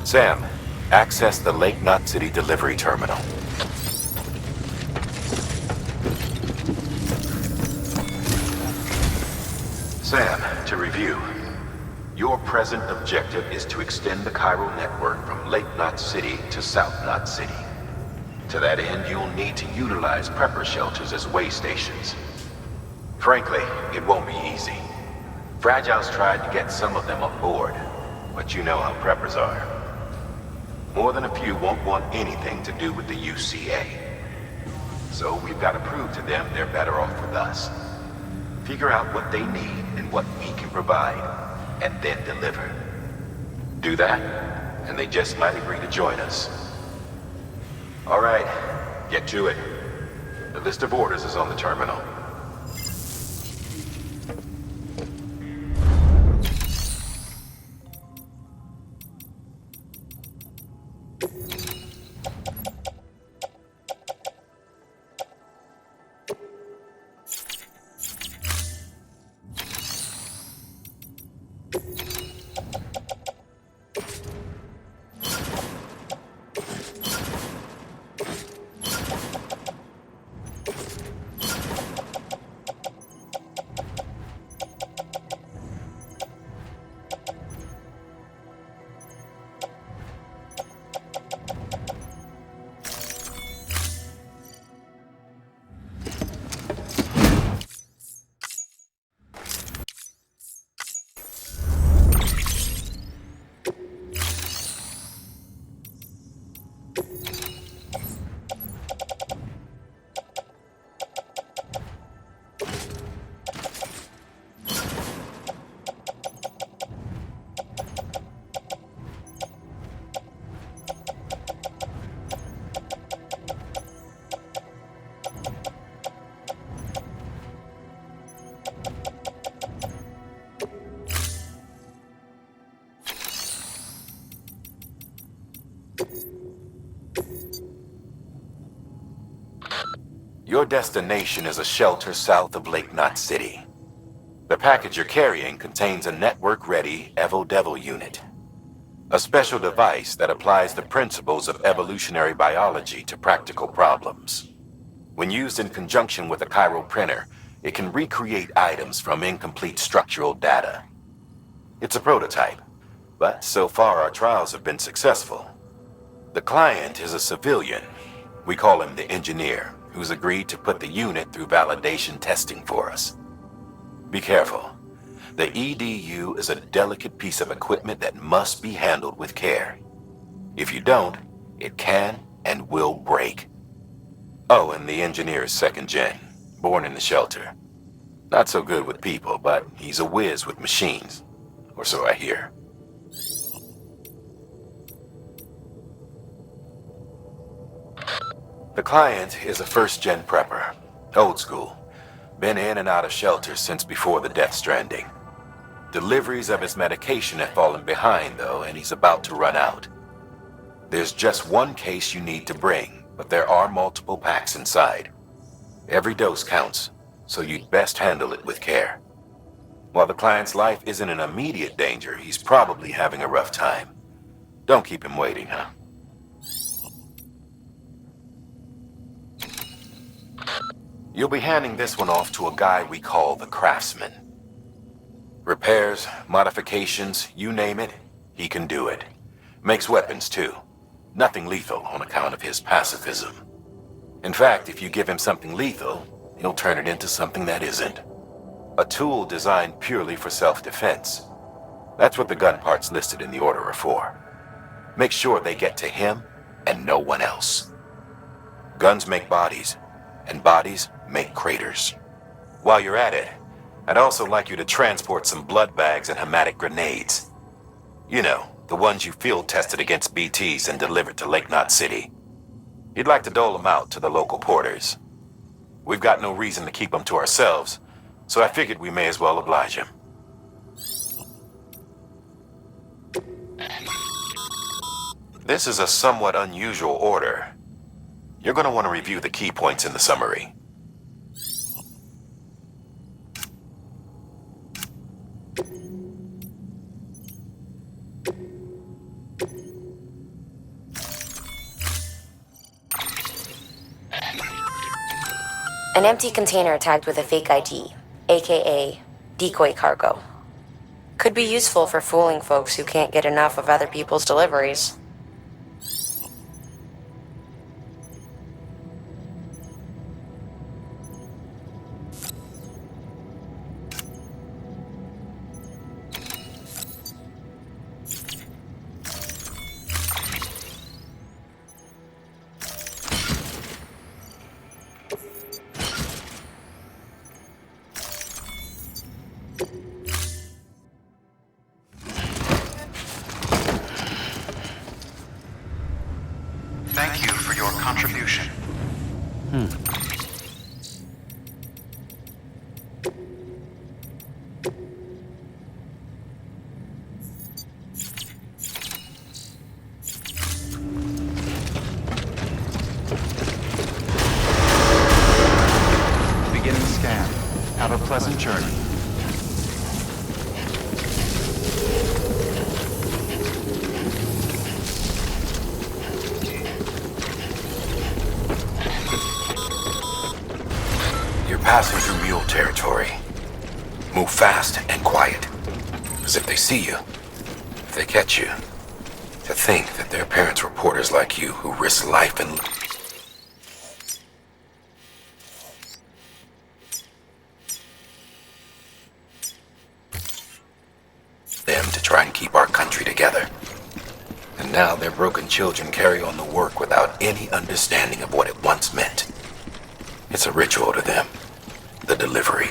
Sam, access the Lake Knot City delivery terminal. Sam, to review. Your present objective is to extend the chiral network from Lake Knot City to South Knot City. To that end, you'll need to utilize prepper shelters as way stations. Frankly, it won't be easy. Fragile's tried to get some of them on board, but you know how preppers are. More than a few won't want anything to do with the UCA. So we've got to prove to them they're better off with us. Figure out what they need and what we can provide, and then deliver. Do that, and they just might agree to join us. All right, get to it. The list of orders is on the terminal. Your destination is a shelter south of Lake Knot City. The package you're carrying contains a network-ready Evo-Devil unit. A special device that applies the principles of evolutionary biology to practical problems. When used in conjunction with a chiral printer, it can recreate items from incomplete structural data. It's a prototype, but so far our trials have been successful. The client is a civilian. We call him the engineer, who's agreed to put the unit through validation testing for us. Be careful. The EDU is a delicate piece of equipment that must be handled with care. If you don't, it can and will break. Oh, and the engineer is second gen, born in the shelter. Not so good with people, but he's a whiz with machines, or so I hear. The client is a first-gen prepper, old school. Been in and out of shelters since before the death Stranding. Deliveries of his medication have fallen behind, though, and he's about to run out. There's just one case you need to bring, but there are multiple packs inside. Every dose counts, so you'd best handle it with care. While the client's life isn't in immediate danger, he's probably having a rough time. Don't keep him waiting, huh? You'll be handing this one off to a guy we call the Craftsman. Repairs, modifications, you name it, he can do it. Makes weapons too. Nothing lethal on account of his pacifism. In fact, if you give him something lethal, he'll turn it into something that isn't. A tool designed purely for self-defense. That's what the gun parts listed in the order are for. Make sure they get to him and no one else. Guns make bodies, and bodies make craters. While you're at it, I'd also like you to transport some blood bags and hematic grenades. You know, the ones you field tested against BTs and delivered to Lake Knot City. You'd like to dole them out to the local porters. We've got no reason to keep them to ourselves, so I figured we may as well oblige him. This is a somewhat unusual order. You're going to want to review the key points in the summary. An empty container tagged with a fake ID, aka decoy cargo. Could be useful for fooling folks who can't get enough of other people's deliveries. Thank you for your contribution. Beginning scan. Have a pleasant journey. You're passing through mule territory. Move fast and quiet. As if they see you. If they catch you. To think that their parents were porters like you who risk life and... them to try and keep our country together. And now their broken children carry on the work without any understanding of what it once meant. It's a ritual to them. The delivery.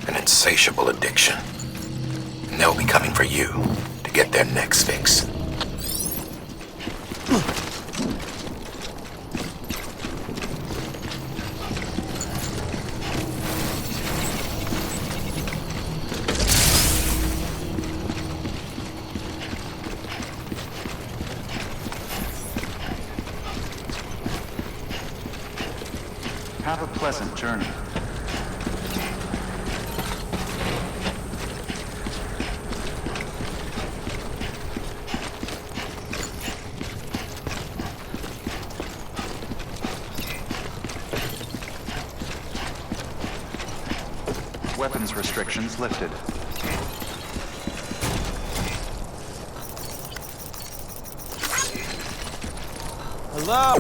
An insatiable addiction. And they'll be coming for you to get their next fix. Have a pleasant journey. Weapons restrictions lifted. Hello.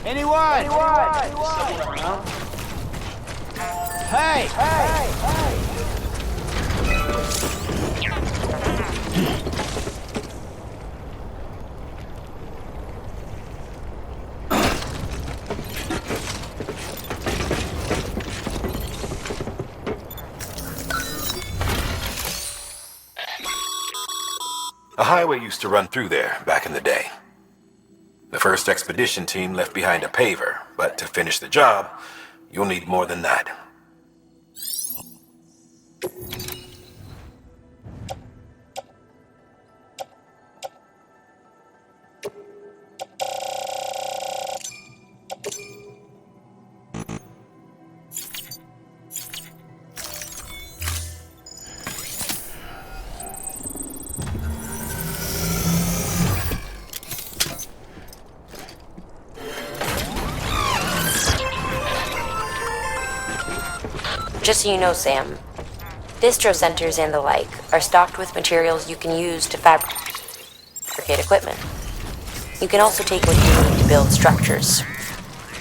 Anyone? Someone around? Hey! A highway used to run through there back in the day. The first expedition team left behind a paver, but to finish the job, you'll need more than that. Just so you know, Sam, distro centers and the like are stocked with materials you can use to fabricate equipment. You can also take what you need to build structures.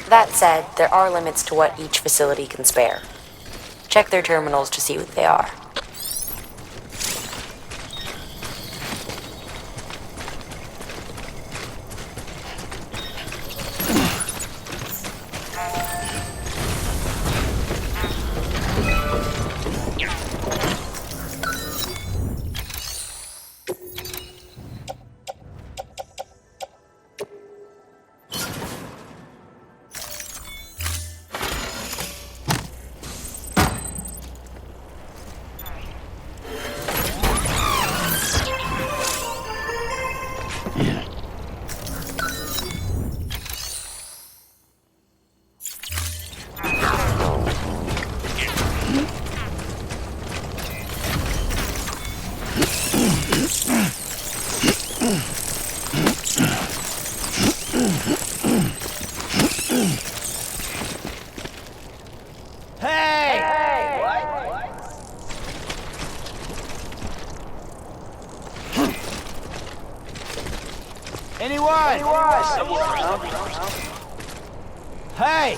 That said, there are limits to what each facility can spare. Check their terminals to see what they are. Anyone? Someone around? Hey!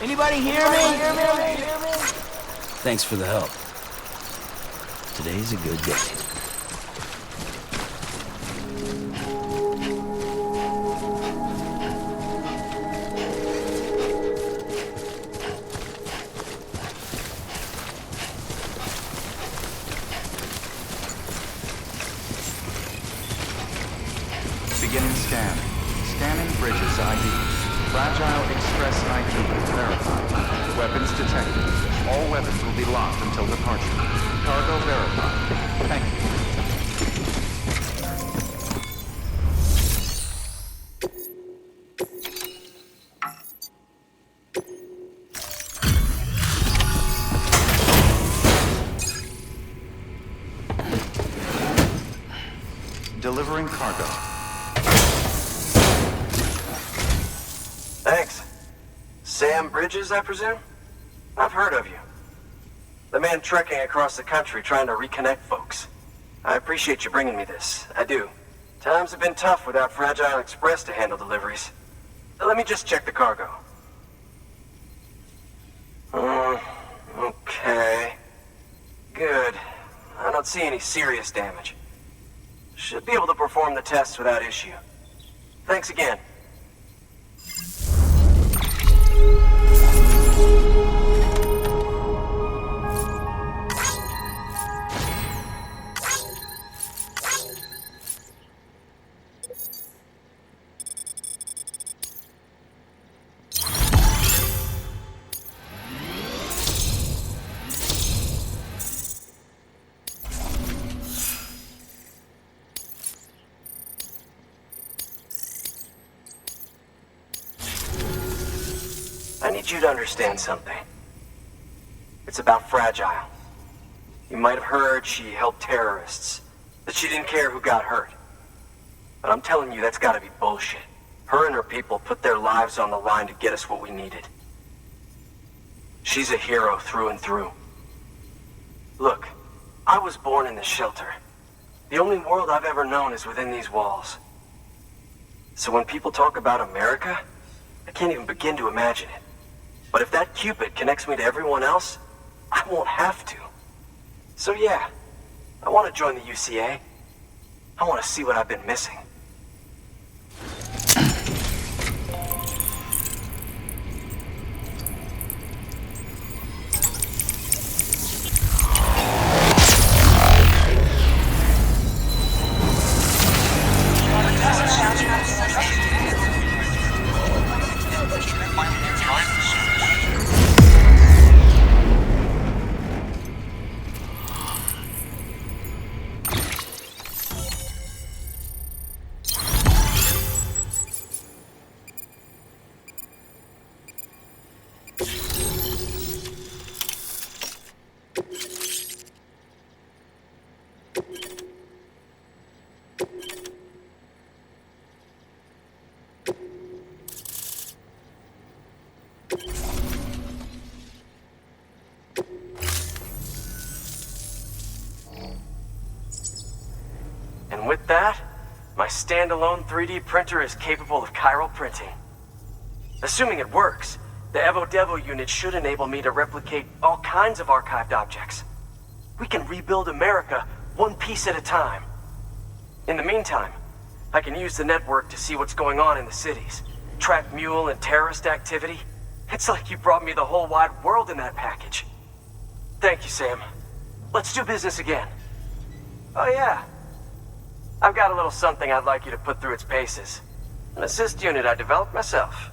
Anybody hear me? Thanks for the help. Today's a good day. Beginning scan. Scanning bridges ID. Fragile Express ID verified. Weapons detected. All weapons will be locked until departure. Cargo verified. Thank you. Delivering cargo. Thanks. Sam Bridges, I presume? I've heard of you. The man trekking across the country trying to reconnect folks. I appreciate you bringing me this. I do. Times have been tough without Fragile Express to handle deliveries. Let me just check the cargo. Okay. Good. I don't see any serious damage. Should be able to perform the tests without issue. Thanks again. I need you to understand something. It's about Fragile. You might have heard she helped terrorists, that she didn't care who got hurt. But I'm telling you, that's gotta be bullshit. Her and her people put their lives on the line to get us what we needed. She's a hero through and through. Look, I was born in this shelter. The only world I've ever known is within these walls. So when people talk about America, I can't even begin to imagine it. But if that Cupid connects me to everyone else, I won't have to. So yeah, I want to join the UCA. I want to see what I've been missing. And with that, my standalone 3D printer is capable of chiral printing. Assuming it works, the Evo Devo unit should enable me to replicate all kinds of archived objects. We can rebuild America one piece at a time. In the meantime, I can use the network to see what's going on in the cities, track mule and terrorist activity. It's like you brought me the whole wide world in that package. Thank you, Sam. Let's do business again. Oh yeah. I've got a little something I'd like you to put through its paces. An assist unit I developed myself.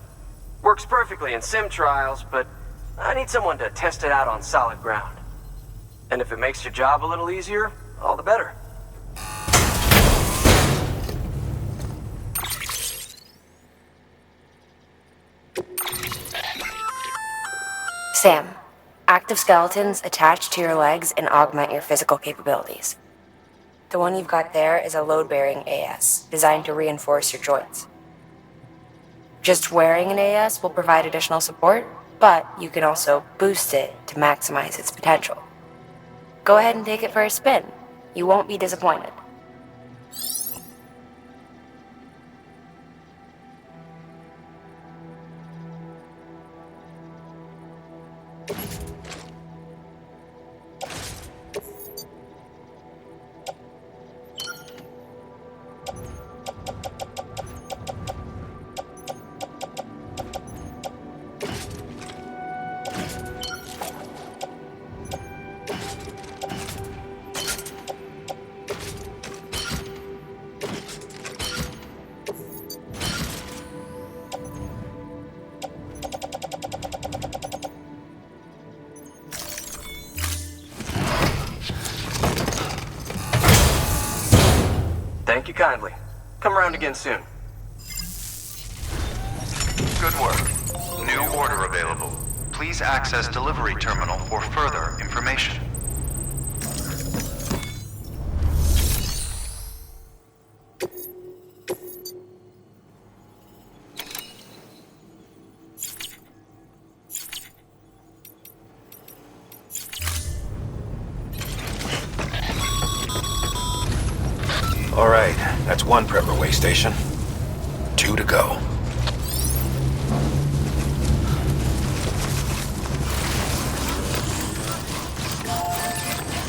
Works perfectly in sim trials, but I need someone to test it out on solid ground. And if it makes your job a little easier, all the better. Sam, active skeletons attach to your legs and augment your physical capabilities. The one you've got there is a load-bearing AS, designed to reinforce your joints. Just wearing an AS will provide additional support, but you can also boost it to maximize its potential. Go ahead and take it for a spin. You won't be disappointed. Thank you kindly. Come around again soon. Good work. New order available. Please access delivery terminal for further information. All right, that's one prepper way station. 2 to go.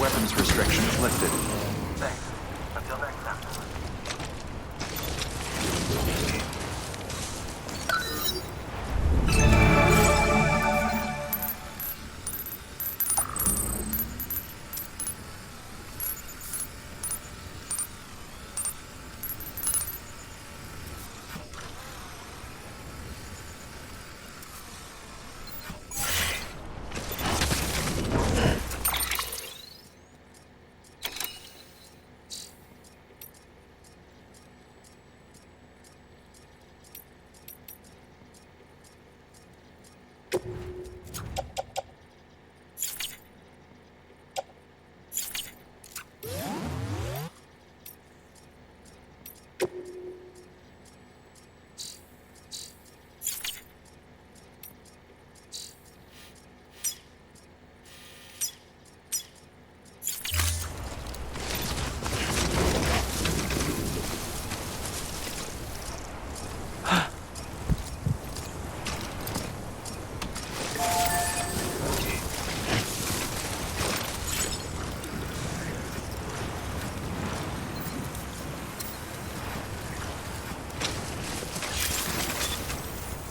Weapons restrictions lifted. Thanks. Until next time.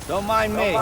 Don't mind me.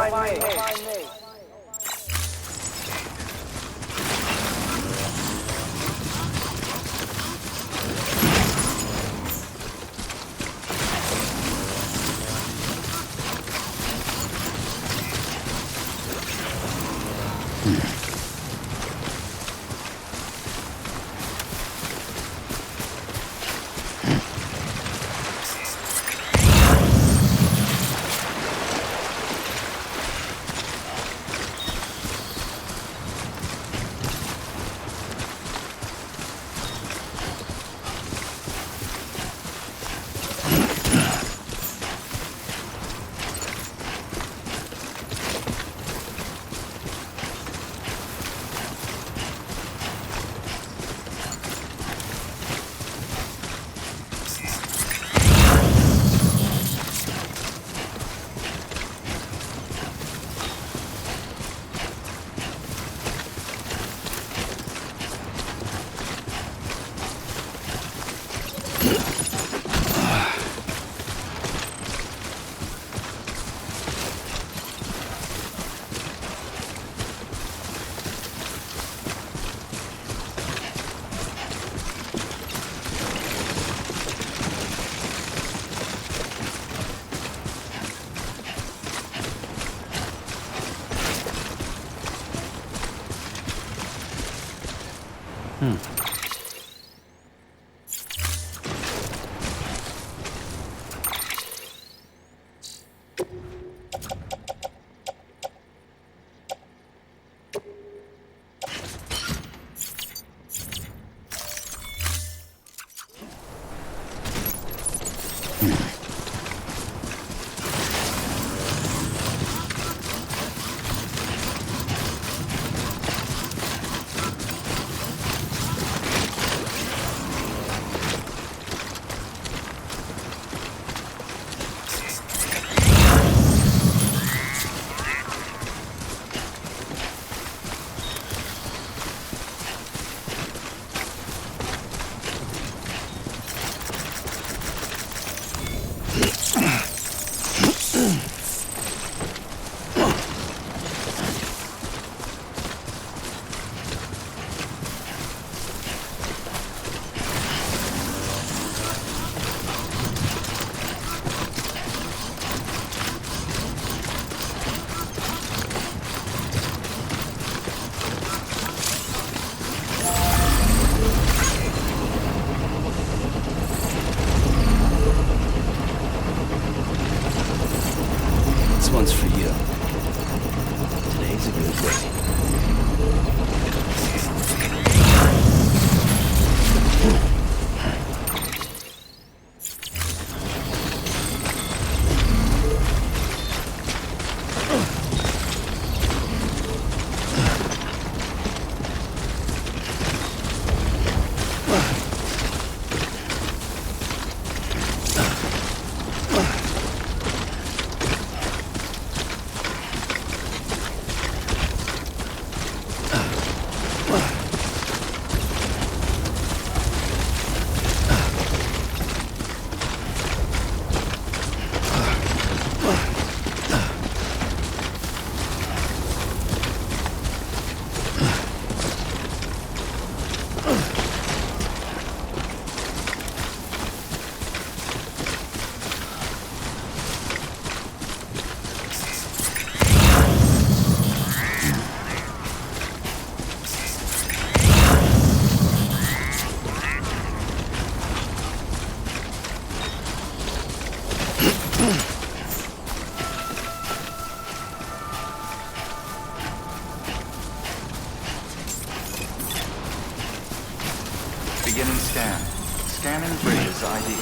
Beginning scan. Scanning Bridges ID.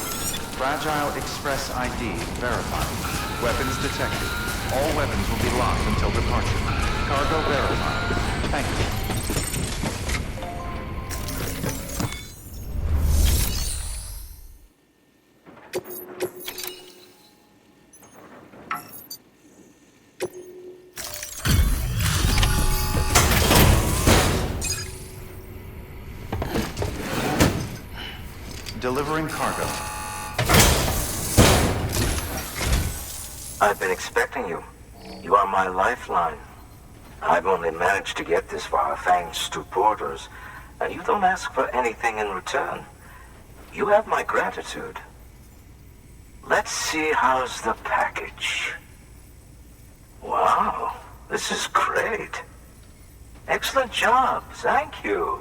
Fragile Express ID verified. Weapons detected. All weapons will be locked until departure. Cargo verified. Thank you. Delivering cargo. I've been expecting you. You are my lifeline. I've only managed to get this far thanks to porters, and you don't ask for anything in return. You have my gratitude. Let's see how's the package. Wow, this is great. Excellent job, thank you.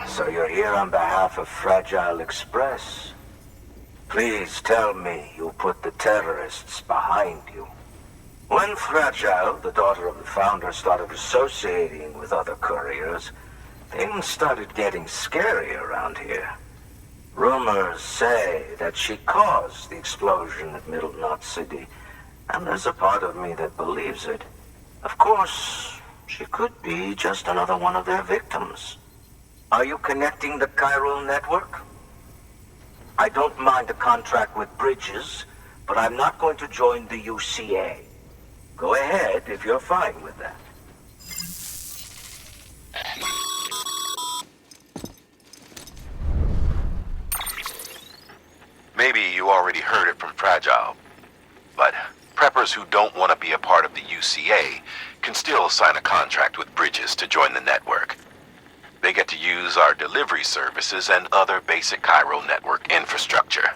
So you're here on behalf of Fragile Express. Please tell me you put the terrorists behind you. When Fragile, the daughter of the founder, started associating with other couriers, things started getting scary around here. Rumors say that she caused the explosion at Middle Knot City, and there's a part of me that believes it. Of course, she could be just another one of their victims. Are you connecting the chiral network? I don't mind a contract with Bridges, but I'm not going to join the UCA. Go ahead if you're fine with that. Maybe you already heard it from Fragile, but preppers who don't want to be a part of the UCA can still sign a contract with Bridges to join the network. They get to use our delivery services and other basic chiral network infrastructure,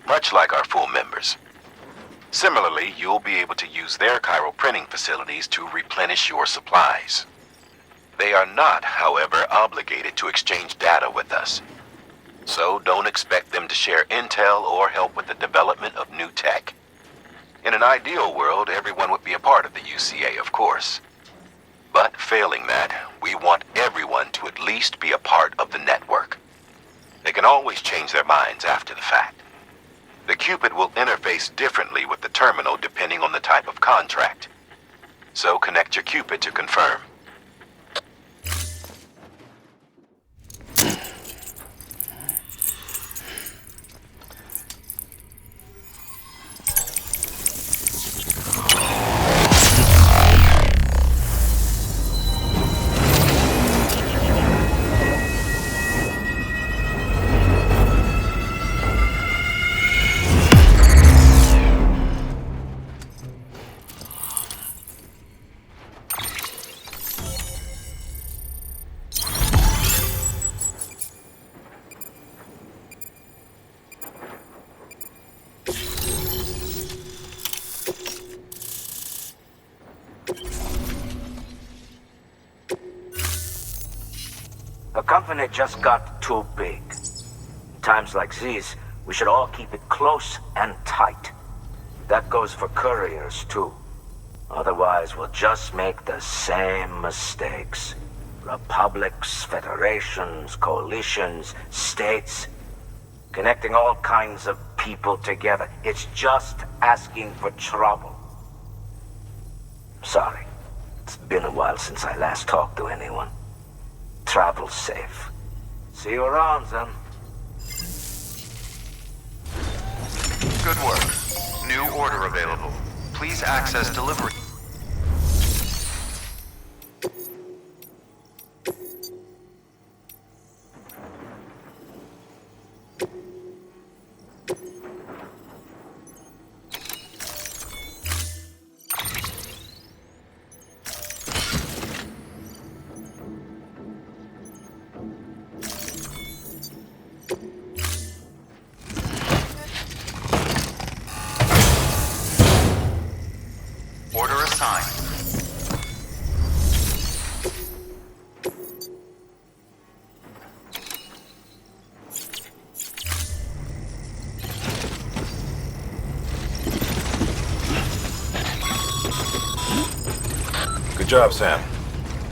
much like our full members. Similarly, you'll be able to use their chiral printing facilities to replenish your supplies. They are not, however, obligated to exchange data with us. So don't expect them to share intel or help with the development of new tech. In an ideal world, everyone would be a part of the UCA, of course. But failing that, we want everyone to at least be a part of the network. They can always change their minds after the fact. The Cupid will interface differently with the terminal depending on the type of contract. So connect your Cupid to confirm. The company just got too big. In times like these, we should all keep it close and tight. That goes for couriers, too. Otherwise, we'll just make the same mistakes. Republics, federations, coalitions, states, connecting all kinds of people together. It's just asking for trouble. Sorry. It's been a while since I last talked to anyone. Travel safe. See you around, then. Good work. New order available. Please access delivery. Order assigned. Good job, Sam.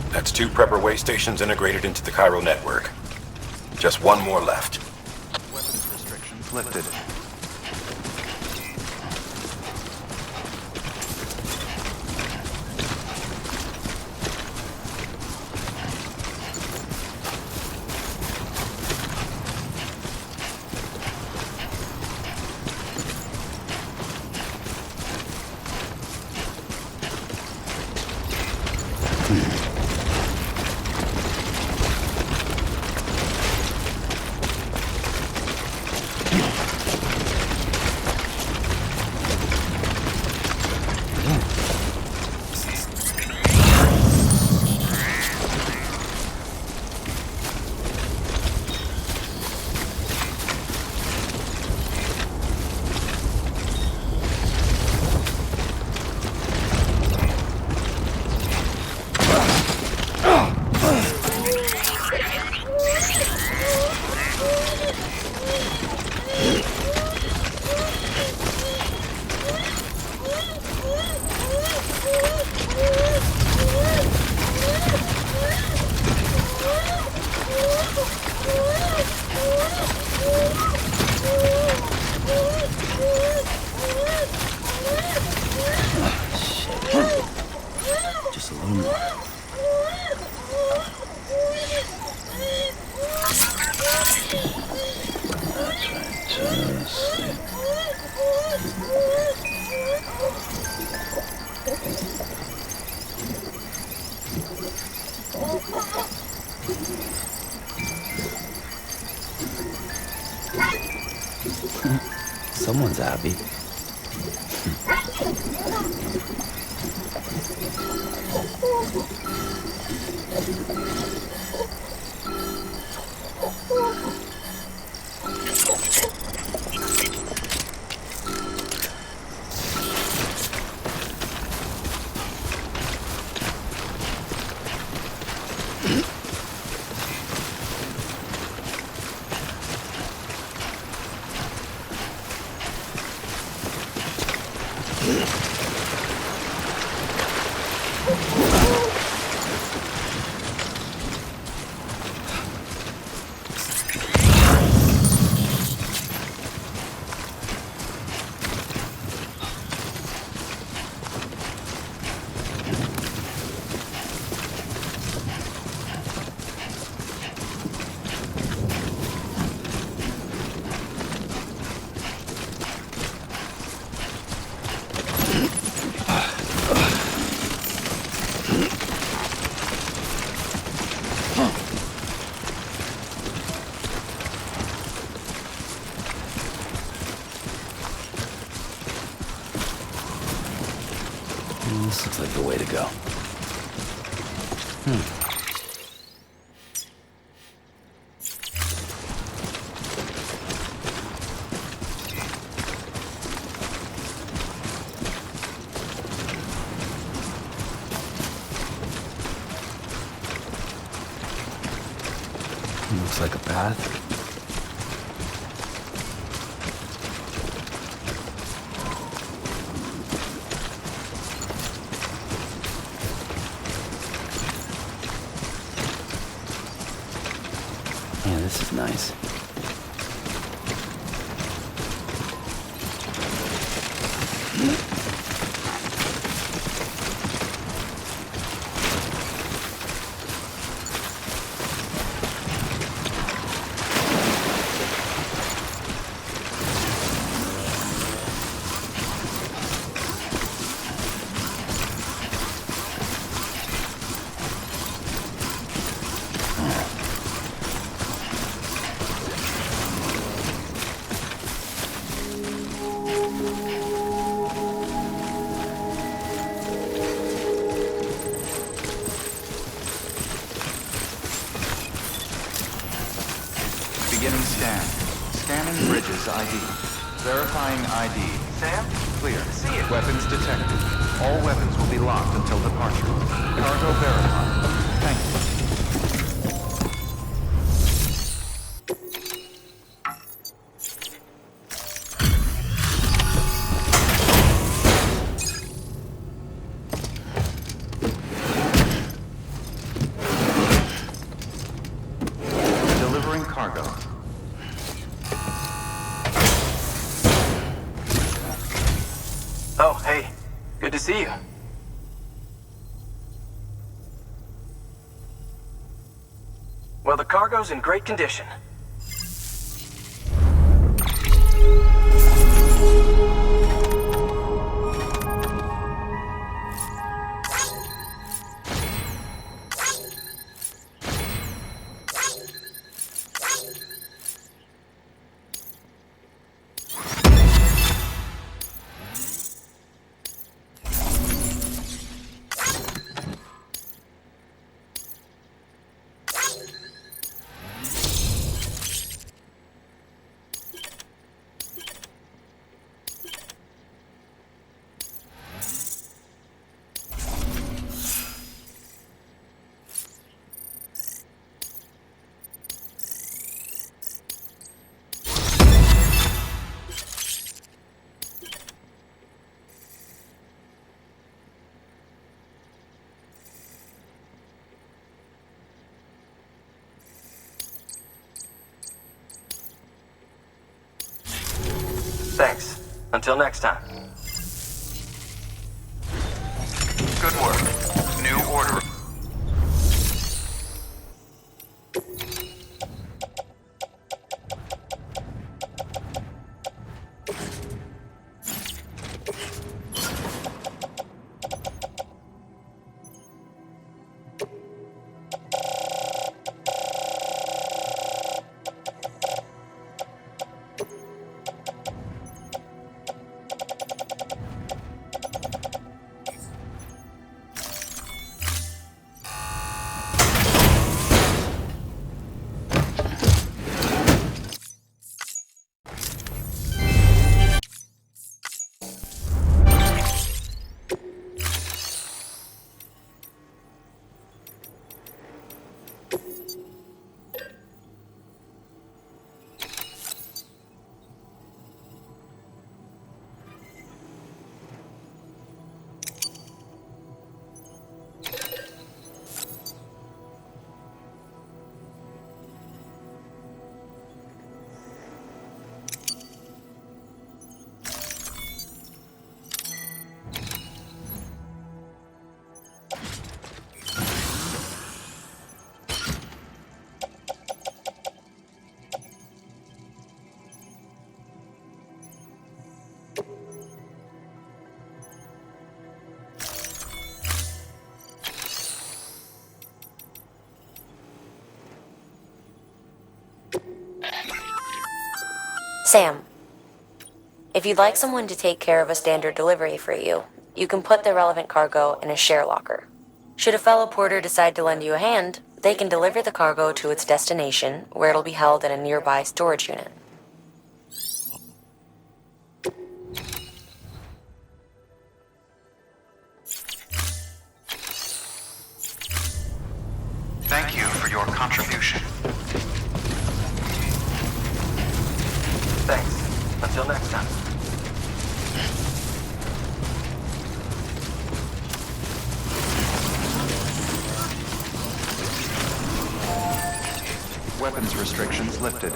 That's 2 prepper way stations integrated into the Cairo network. Just 1 more left. Weapons restrictions lifted. Just a little more. Someone's happy. This looks like the way to go. Looks like a path. Yeah, this is nice. Beginning scan. Scanning bridges ID. Verifying ID. Sam? Clear. See you. Weapons detected. All weapons will be locked until departure. Cargo verified. Thank you. Delivering cargo. Oh, hey. Good to see you. Well, the cargo's in great condition. Thanks. Until next time. Good work. New order. Sam, if you'd like someone to take care of a standard delivery for you, you can put the relevant cargo in a share locker. Should a fellow porter decide to lend you a hand, they can deliver the cargo to its destination, where it'll be held in a nearby storage unit. Thank you for your contribution. Thanks. Until next time. Weapons restrictions lifted.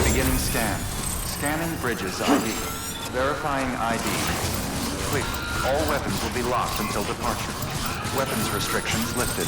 Beginning scan. Scanning bridges ID. Verifying ID. Clear. All weapons will be locked until departure. Weapons restrictions lifted.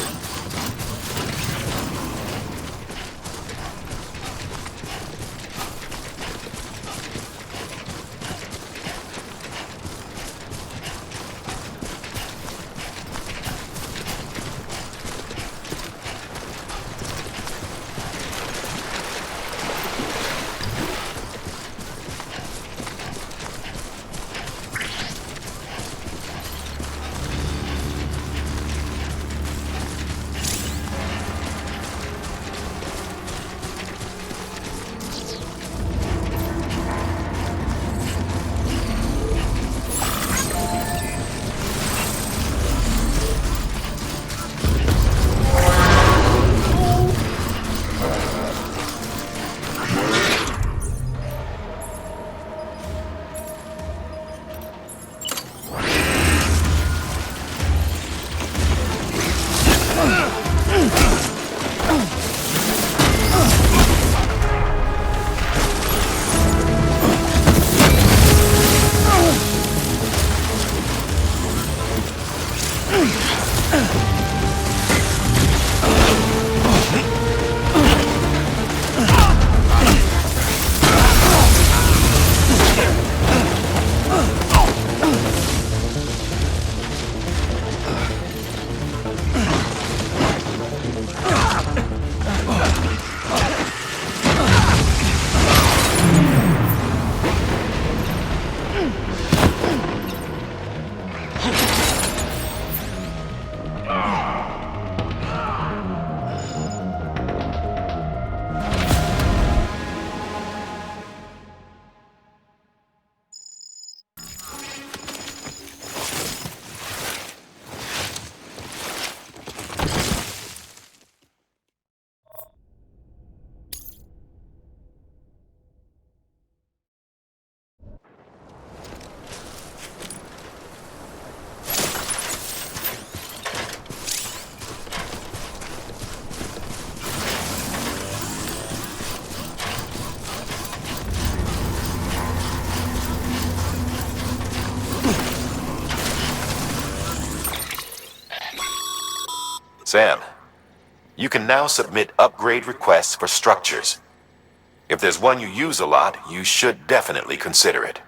Sam, you can now submit upgrade requests for structures. If there's one you use a lot, you should definitely consider it.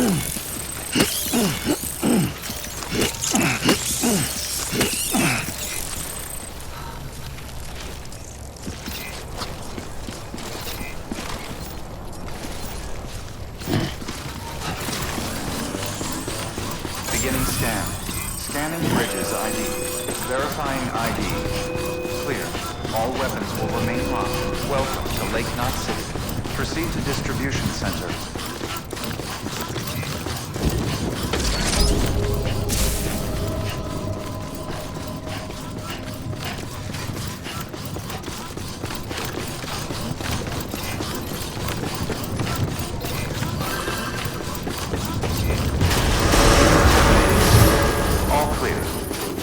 Beginning scan. Scanning bridges ID. Verifying ID. Clear. All weapons will remain locked. Welcome to Lake Knot City. Proceed to distribution center. All clear.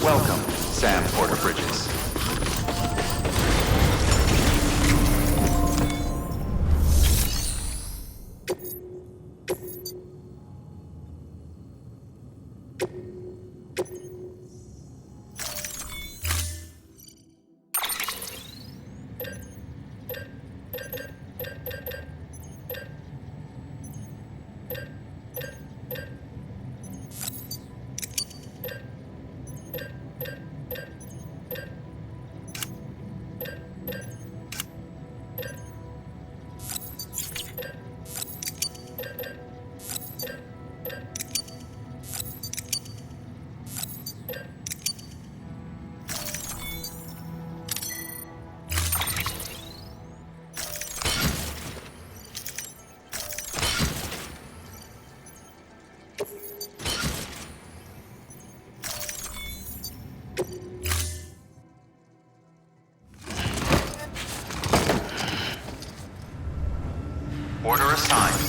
Welcome, Sam Porter Bridges. Order assigned.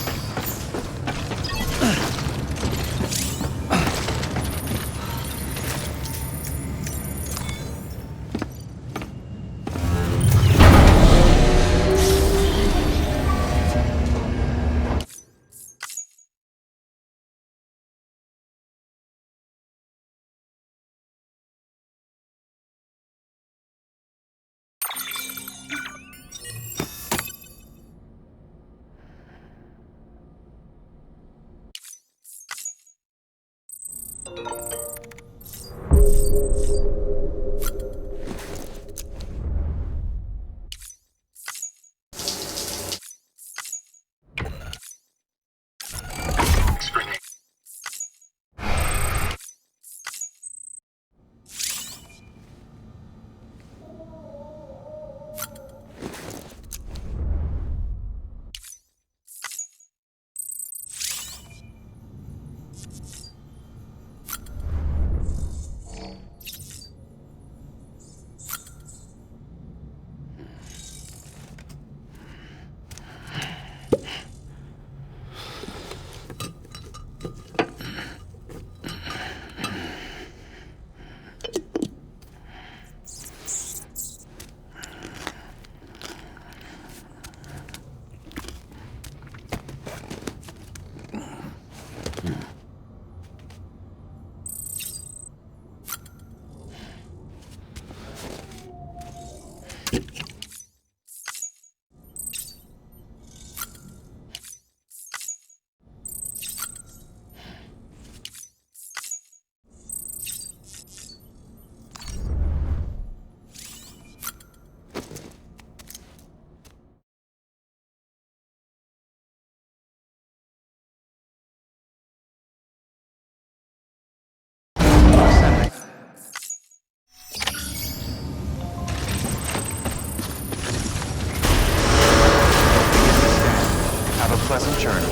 Have a pleasant journey.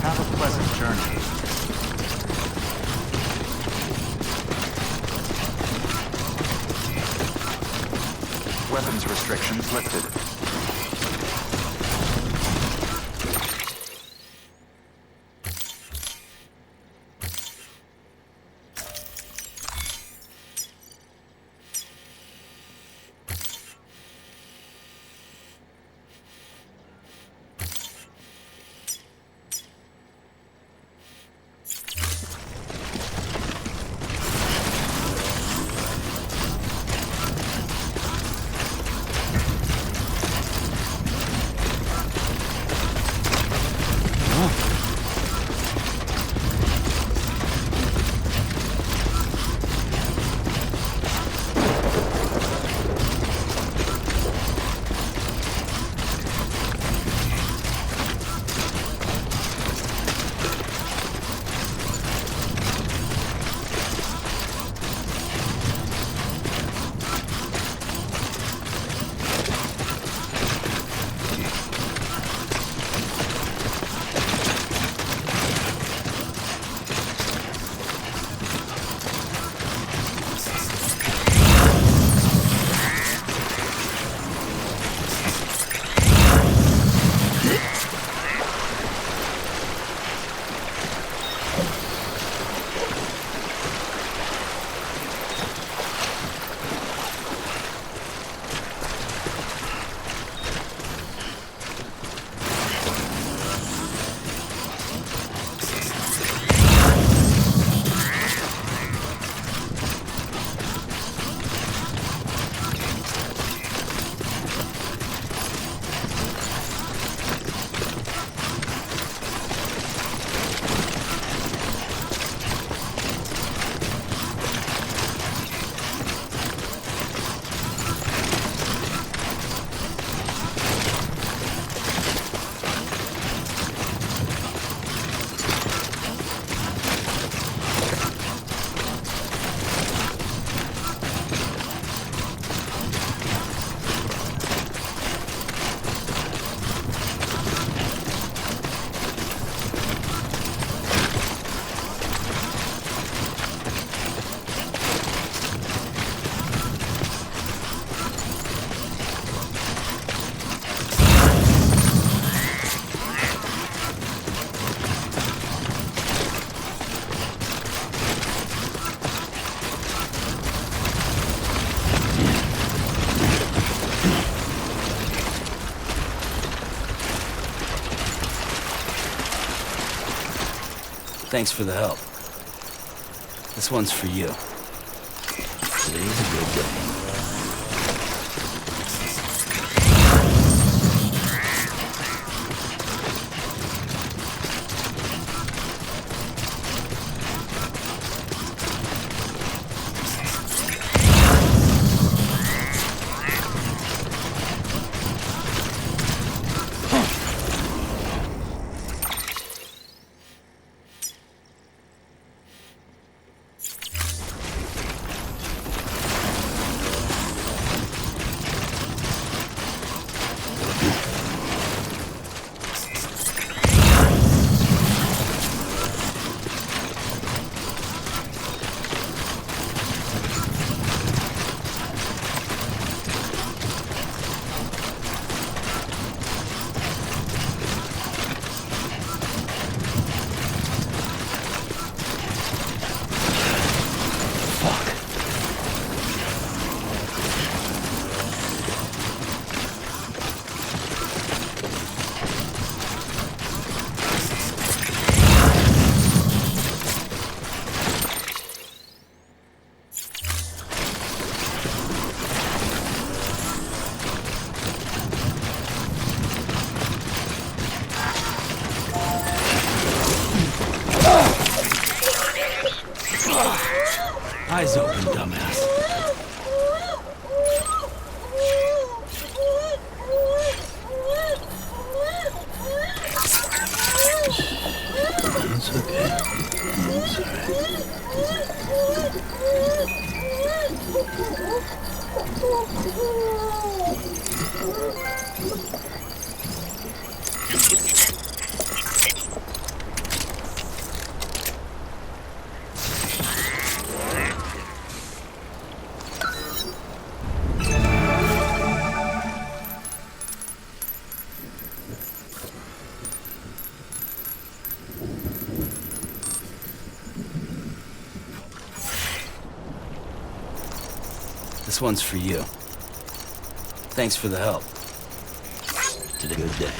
Have a pleasant journey. Weapons restrictions lifted. Thanks for the help. This one's for you. Today's a good day. Eyes open, dumbass. It's okay. It's alright. This one's for you. Thanks for the help. Today's a good day.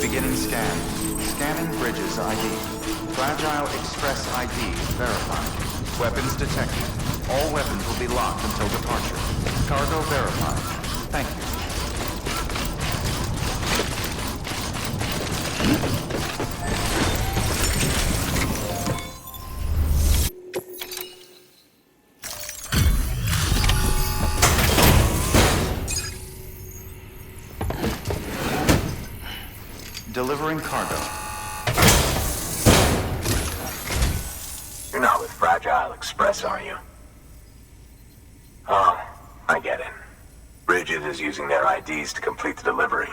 Beginning scan. Scanning Bridges ID. Fragile Express ID verified. Weapons detected. All weapons will be locked until departure. Cargo verified. Thank you. Delivering cargo. You're not with Fragile Express, are you? Oh, I get it. Bridget is using their IDs to complete the delivery.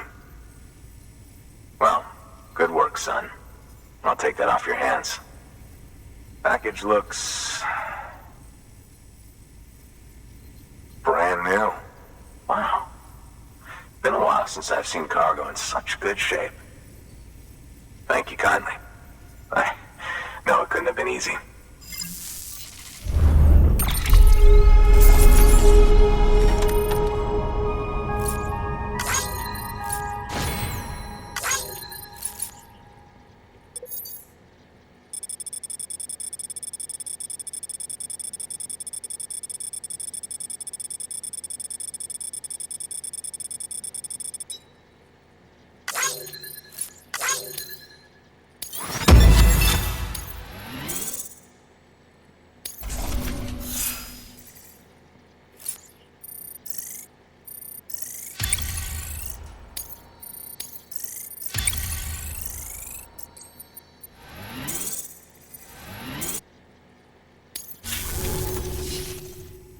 Well, good work, son. I'll take that off your hands. Package looks brand new. Wow. Been a while since I've seen cargo in such good shape. Thank you kindly. I know it couldn't have been easy.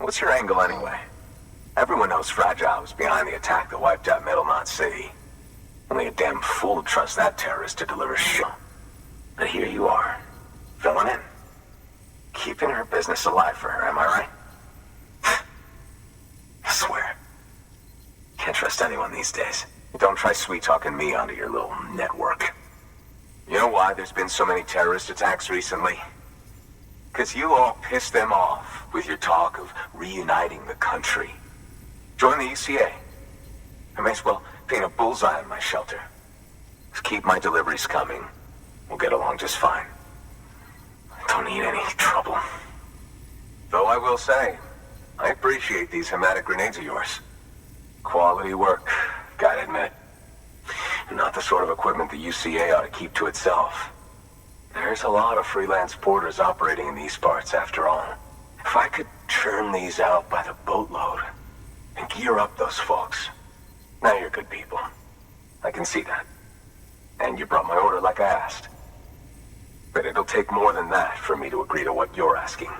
What's your angle anyway? Everyone knows Fragile was behind the attack that wiped out Middlemont City. Only a damn fool would trust that terrorist to deliver shit. But here you are, filling in. Keeping her business alive for her, am I right? I swear. Can't trust anyone these days. Don't try sweet-talking me onto your little network. You know why there's been so many terrorist attacks recently? Because you all pissed them off with your talk of reuniting the country. Join the UCA. I may as well paint a bullseye on my shelter. Just keep my deliveries coming. We'll get along just fine. Don't need any trouble. Though I will say, I appreciate these hematic grenades of yours. Quality work, gotta admit. Not the sort of equipment the UCA ought to keep to itself. There's a lot of freelance porters operating in these parts, after all. If I could churn these out by the boatload and gear up those folks. Now you're good people. I can see that. And you brought my order like I asked. But it'll take more than that for me to agree to what you're asking.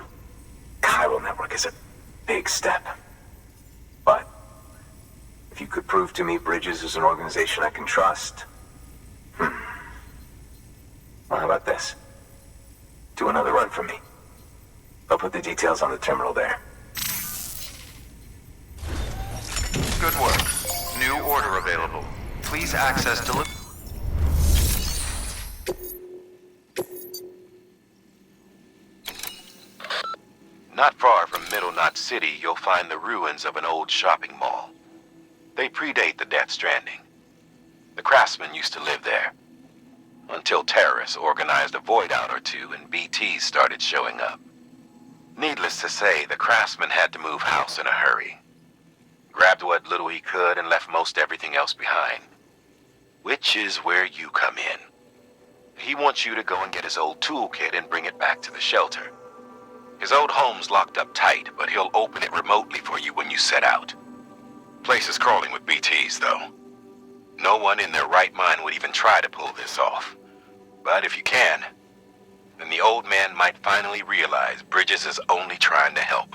Chiral Network is a big step. But if you could prove to me Bridges is an organization I can trust, well, how about this? Do another run for me. I'll put the details on the terminal there. Good work. New order available. Please access delivery. Not far from Middle Knot City, you'll find the ruins of an old shopping mall. They predate the Death Stranding. The craftsmen used to live there. Until terrorists organized a void out or two and BTs started showing up. Needless to say, the craftsman had to move house in a hurry. Grabbed what little he could and left most everything else behind. Which is where you come in. He wants you to go and get his old toolkit and bring it back to the shelter. His old home's locked up tight, but he'll open it remotely for you when you set out. Place is crawling with BTs, though. No one in their right mind would even try to pull this off. But if you can, then the old man might finally realize Bridges is only trying to help.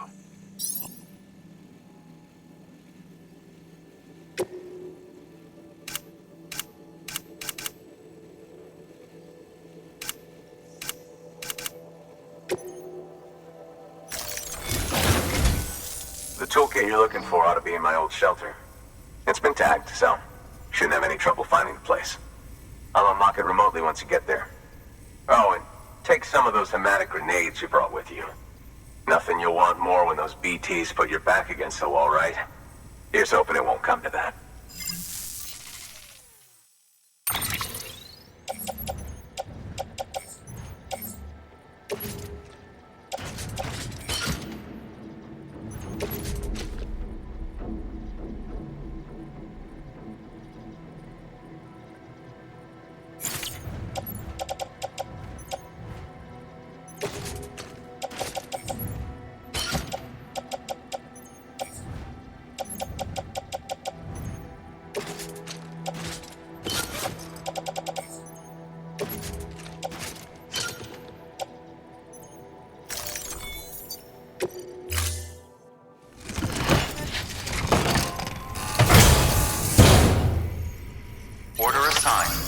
The toolkit you're looking for ought to be in my old shelter. It's been tagged, so shouldn't have any trouble finding the place. I'll unlock it remotely once you get there. Oh, and take some of those hematic grenades you brought with you. Nothing you'll want more when those BTs put your back against the wall, right? Here's hoping it won't come to that. Order assigned.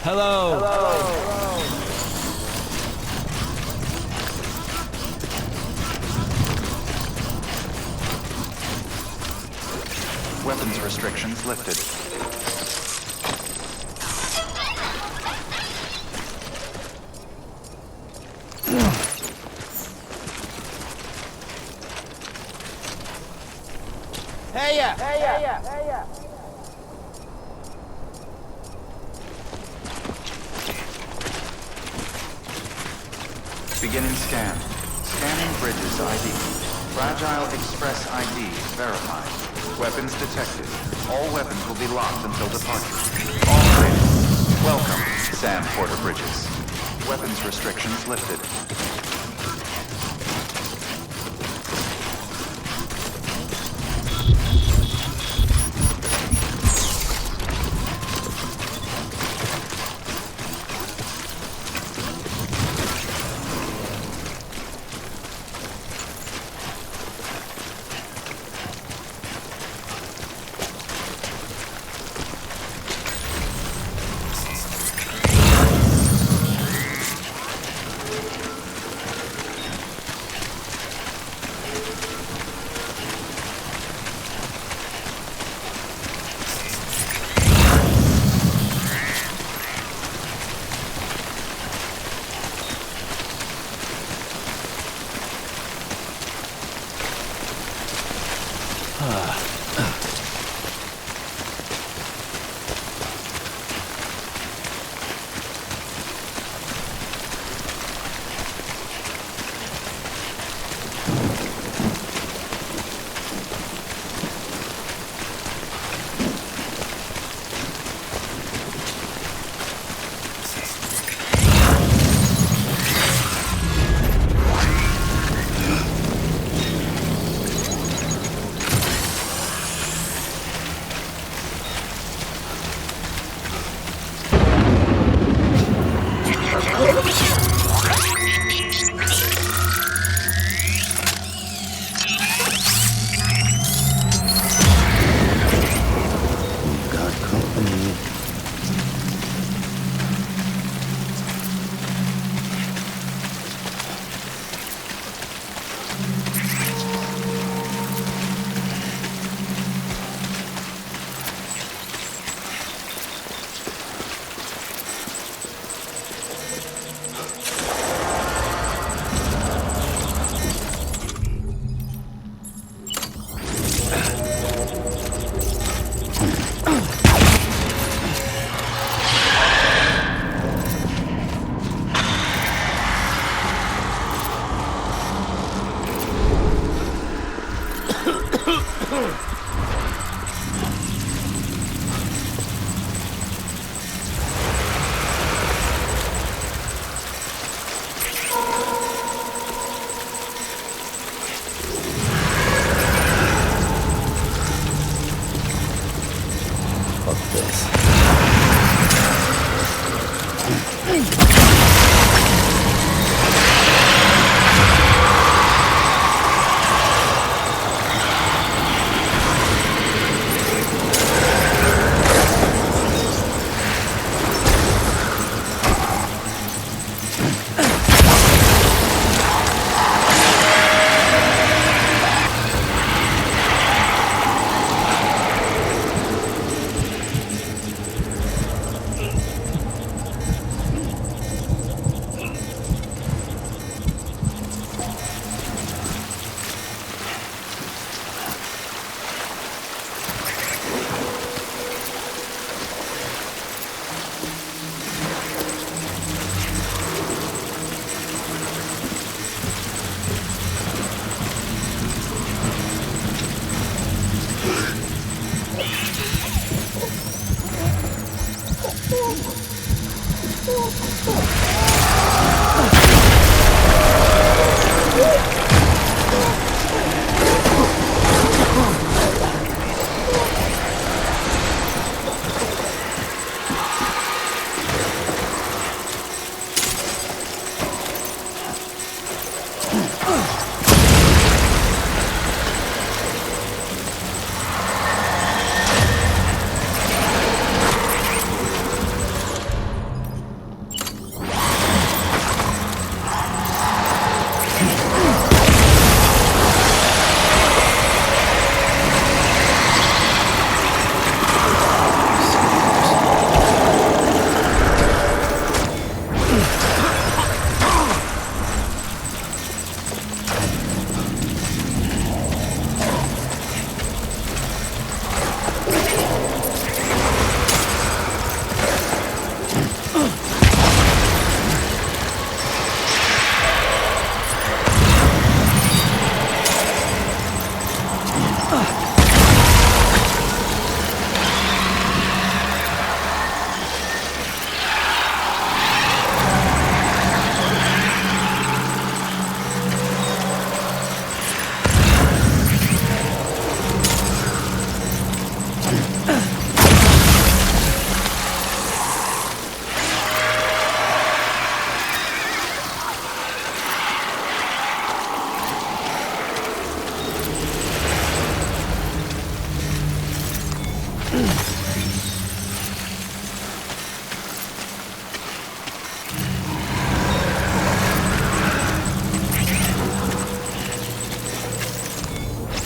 Hello. Weapons restrictions lifted. Beginning scan. Scanning bridges ID. Fragile Express ID verified. Weapons detected. All weapons will be locked until departure. All clear. Welcome, Sam Porter Bridges. Weapons restrictions lifted.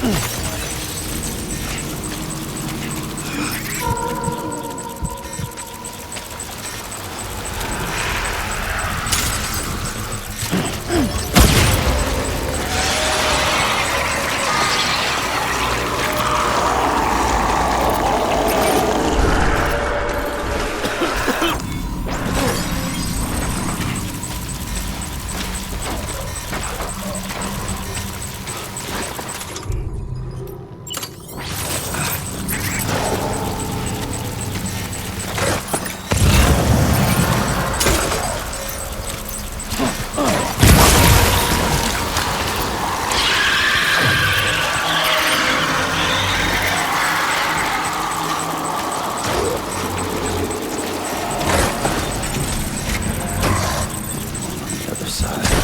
Other side.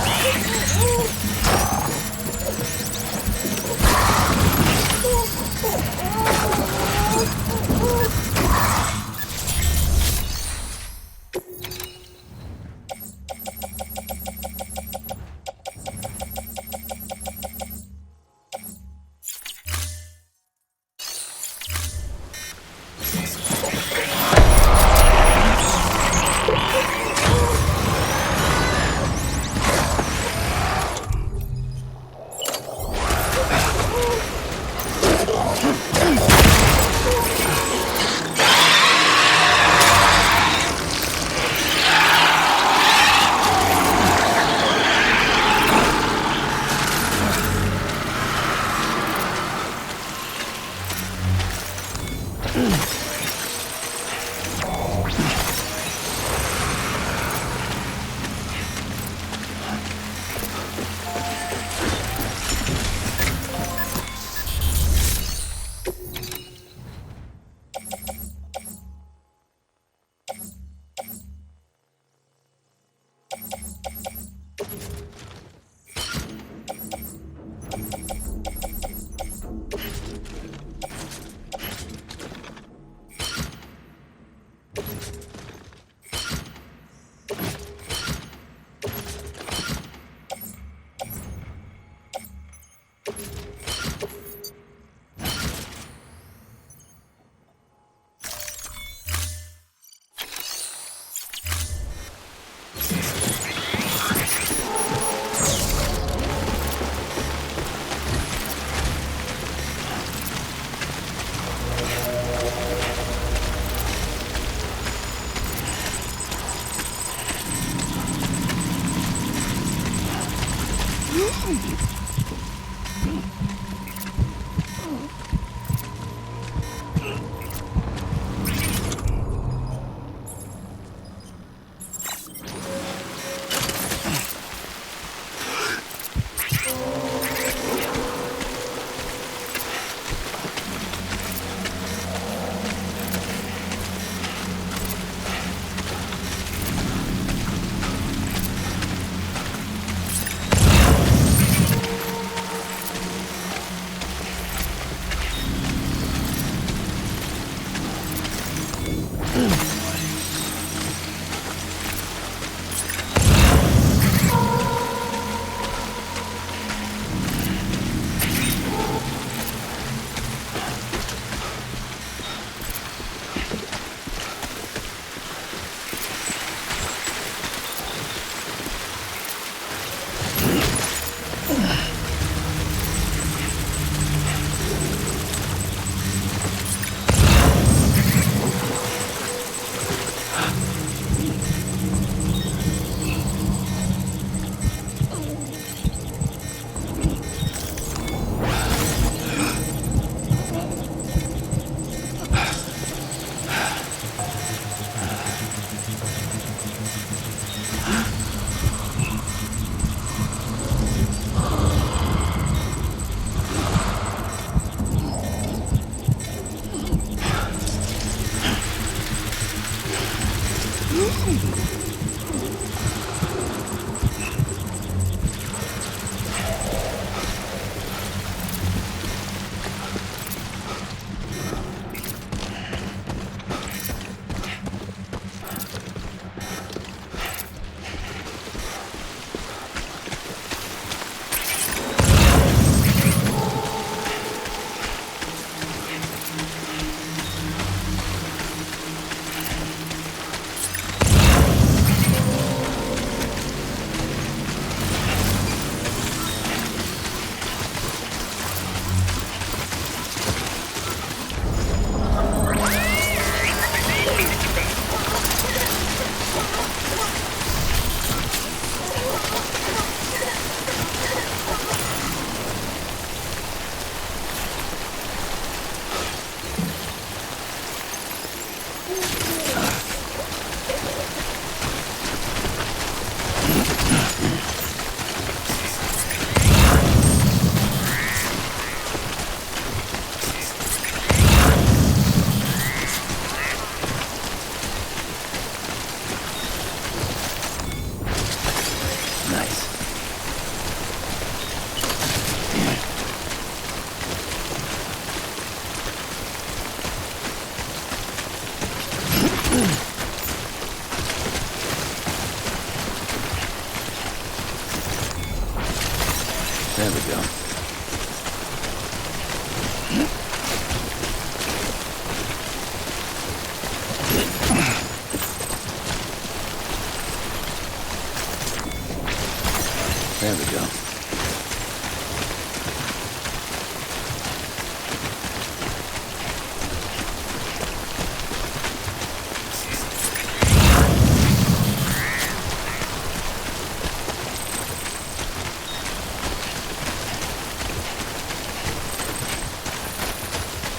There we go.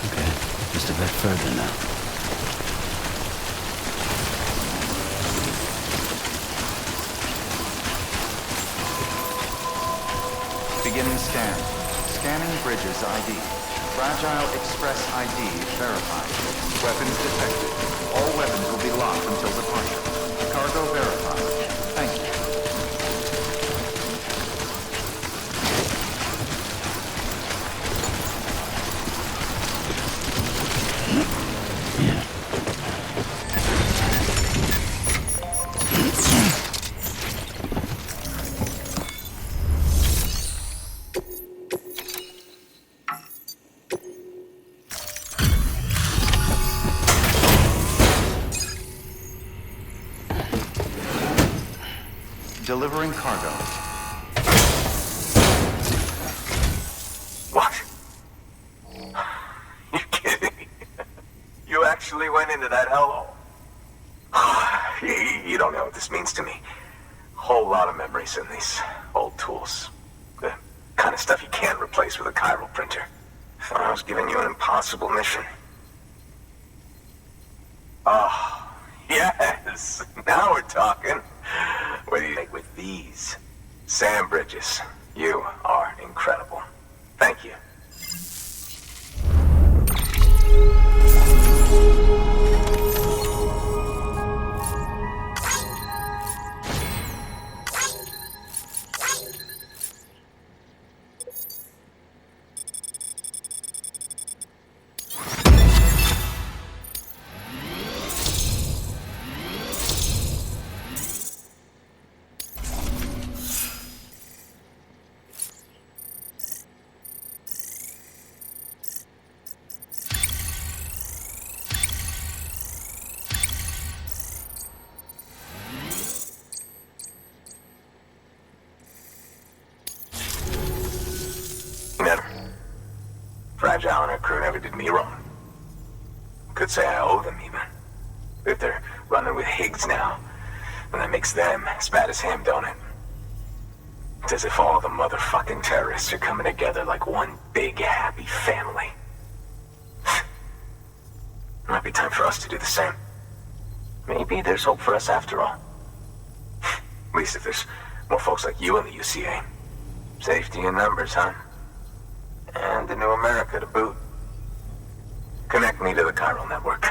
Okay, just a bit further now. Beginning scan. Scanning bridges ID. Fragile Express ID verified. Weapons detected. All weapons will be locked until departure. Cargo verified. Thank you. Delivering cargo. What? You kidding? You actually went into that hellhole? You don't know what this means to me. Whole lot of memories in these old tools. The kind of stuff you can't replace with a chiral printer. Thought I was giving you an impossible mission. Oh, yes. Now we're talking. What do you think with these? Sam Bridges, you are incredible. Thank you. Never. Fragile and her crew never did me wrong. Could say I owe them even. If they're running with Higgs now, then that makes them as bad as him, don't it? It's as if all the motherfucking terrorists are coming together like one big happy family. Might be time for us to do the same. Maybe there's hope for us after all. At least if there's more folks like you in the UCA. Safety in numbers, huh? And the new America to boot. Connect me to the chiral network.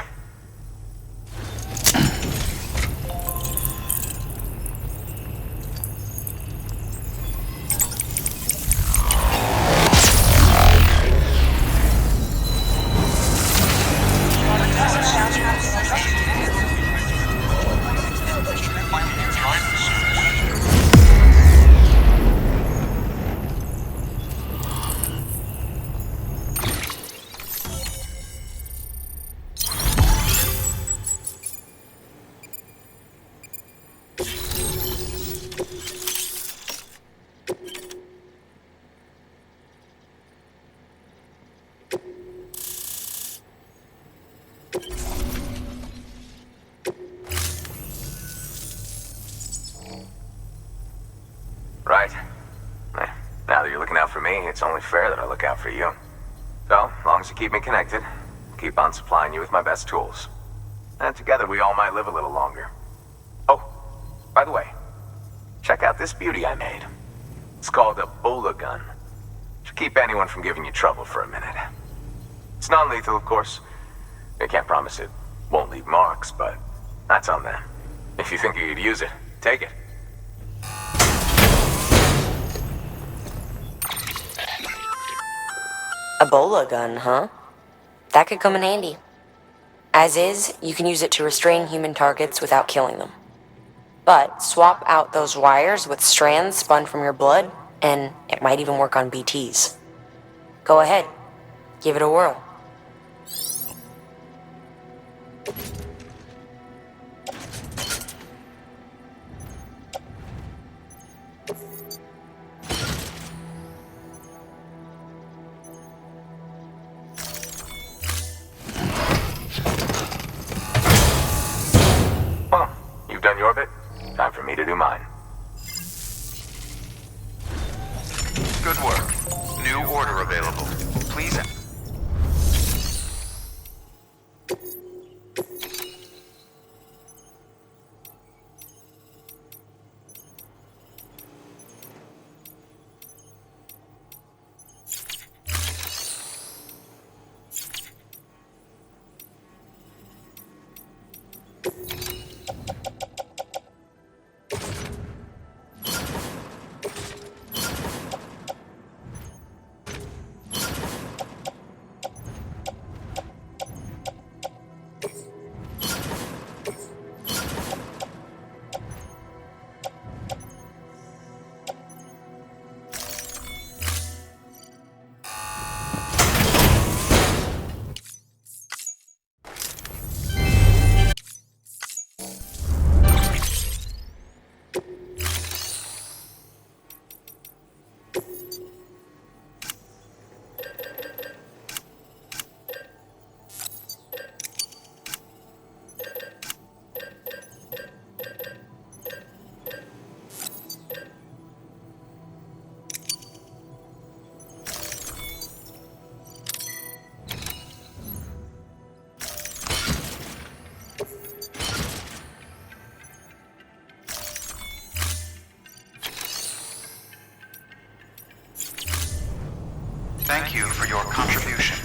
Right. Now that you're looking out for me, it's only fair that I look out for you. So, as long as you keep me connected, I'll keep on supplying you with my best tools. And together we all might live a little longer. Oh, by the way, check out this beauty I made. It's called a Bola gun. Should keep anyone from giving you trouble for a minute. It's non-lethal, of course. I can't promise it won't leave marks, but that's on them. If you think you could use it, take it. A Bola gun, huh? That could come in handy. As is, you can use it to restrain human targets without killing them. But swap out those wires with strands spun from your blood, and it might even work on BTs. Go ahead. Give it a whirl. Well, you've done your bit. Time for me to do mine. Good work. New order available. Please. Thank you for your contribution.